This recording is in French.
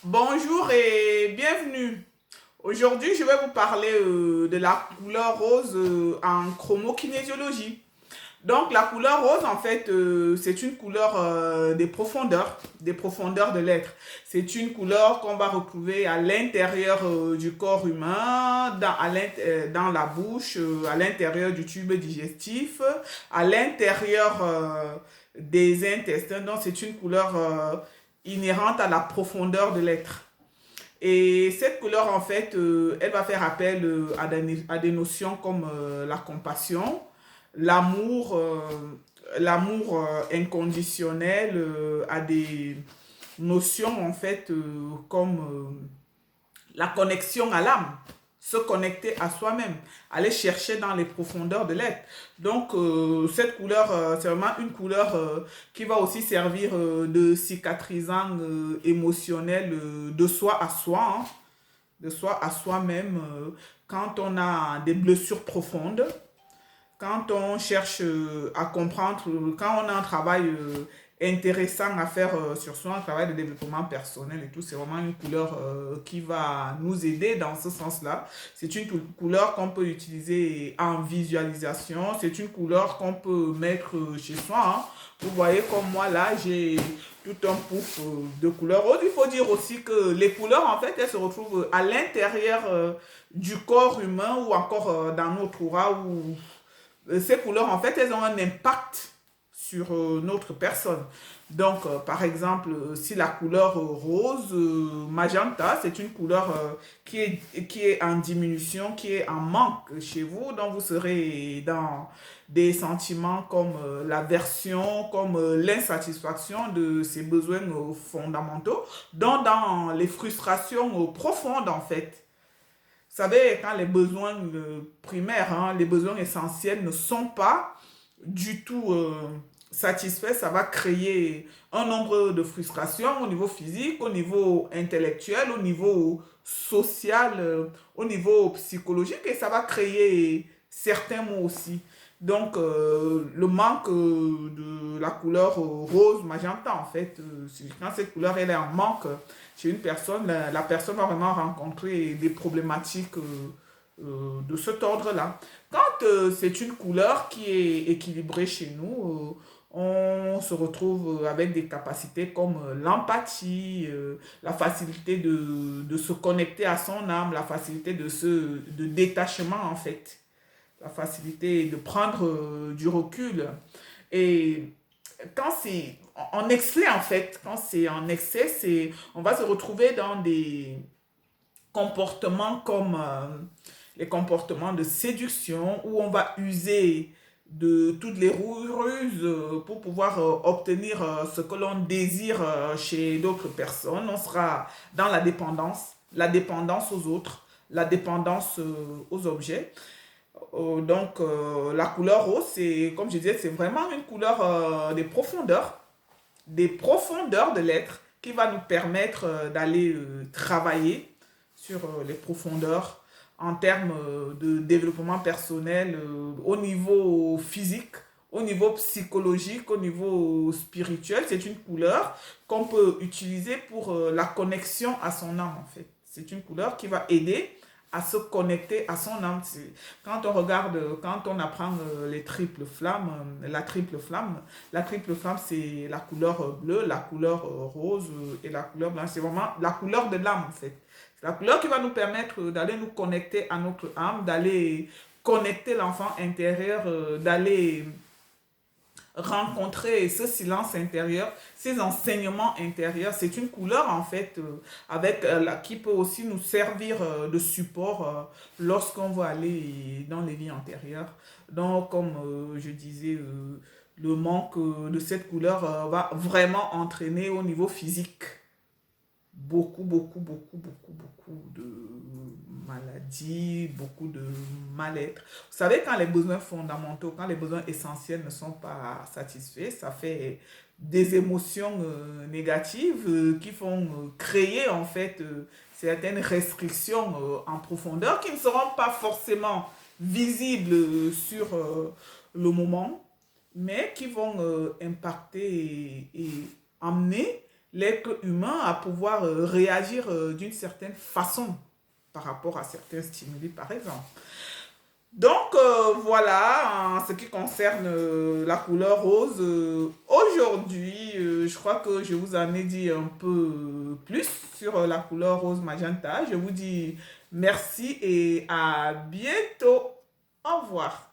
Bonjour et bienvenue. Aujourd'hui, je vais vous parler de la couleur rose en chromokinésiologie. Donc, la couleur rose, en fait, c'est une couleur des profondeurs de l'être. C'est une couleur qu'on va retrouver à l'intérieur du corps humain, dans la bouche, à l'intérieur du tube digestif, à l'intérieur des intestins. Donc, c'est une couleur inhérente à la profondeur de l'être. Et cette couleur, en fait, elle va faire appel à des notions comme la compassion, l'amour, inconditionnel, à des notions, en fait, comme la connexion à l'âme, se connecter à soi-même, aller chercher dans les profondeurs de l'être. Donc, cette couleur, c'est vraiment une couleur qui va aussi servir de cicatrisant émotionnel de soi à soi, hein, de soi à soi-même, quand on a des blessures profondes, quand on cherche à comprendre, quand on a un travail intéressant à faire sur soi, un travail de développement personnel et tout, c'est vraiment une couleur qui va nous aider dans ce sens-là. C'est une couleur qu'on peut utiliser en visualisation, c'est une couleur qu'on peut mettre chez soi, hein. Vous voyez comme moi là, j'ai tout un pouf de couleurs. Il faut dire aussi que les couleurs, en fait, elles se retrouvent à l'intérieur du corps humain ou encore dans notre aura ou ces couleurs, en fait, elles ont un impact sur notre personne. Donc, par exemple, si la couleur rose, magenta, c'est une couleur qui est en diminution, qui est en manque chez vous, donc vous serez dans des sentiments comme l'aversion, comme l'insatisfaction de ces besoins fondamentaux, donc dans les frustrations profondes, en fait. Vous savez, quand les besoins primaires, hein, les besoins essentiels ne sont pas du tout satisfaits, ça va créer un nombre de frustrations au niveau physique, au niveau intellectuel, au niveau social, au niveau psychologique et ça va créer certains mots aussi. Donc, le manque de la couleur rose, magenta, en fait, quand cette couleur elle est en manque chez une personne, la personne va vraiment rencontrer des problématiques de cet ordre-là. Quand c'est une couleur qui est équilibrée chez nous, on se retrouve avec des capacités comme l'empathie, la facilité de se connecter à son âme, la facilité de détachement en fait, la facilité de prendre du recul. Et quand c'est en excès en fait, quand c'est en excès, on va se retrouver dans des comportements comme les comportements de séduction où on va user de toutes les ruses pour pouvoir obtenir ce que l'on désire chez d'autres personnes. On sera dans la dépendance aux autres, la dépendance aux objets. Donc, la couleur rose, c'est, comme je disais, c'est vraiment une couleur des profondeurs de l'être qui va nous permettre d'aller travailler sur les profondeurs en termes de développement personnel au niveau physique, au niveau psychologique, au niveau spirituel. C'est une couleur qu'on peut utiliser pour la connexion à son âme en fait. C'est une couleur qui va aider à se connecter à son âme. Quand on regarde, quand on apprend les triples flammes, la triple flamme, c'est la couleur bleue, la couleur rose et la couleur blanche. C'est vraiment la couleur de l'âme, en fait. C'est la couleur qui va nous permettre d'aller nous connecter à notre âme, d'aller connecter l'enfant intérieur, d'aller rencontrer ce silence intérieur, ces enseignements intérieurs. C'est une couleur en fait qui peut aussi nous servir de support lorsqu'on va aller dans les vies antérieures. Donc comme je disais, le manque de cette couleur va vraiment entraîner au niveau physique beaucoup de maladies, beaucoup de mal-être. Vous savez, quand les besoins fondamentaux, quand les besoins essentiels ne sont pas satisfaits, ça fait des émotions négatives qui vont créer en fait certaines restrictions en profondeur qui ne seront pas forcément visibles sur le moment, mais qui vont impacter et amener l'être humain à pouvoir réagir d'une certaine façon par rapport à certains stimuli, par exemple. Donc, voilà, en ce qui concerne la couleur rose, aujourd'hui, je crois que je vous en ai dit un peu plus sur la couleur rose magenta. Je vous dis merci et à bientôt. Au revoir.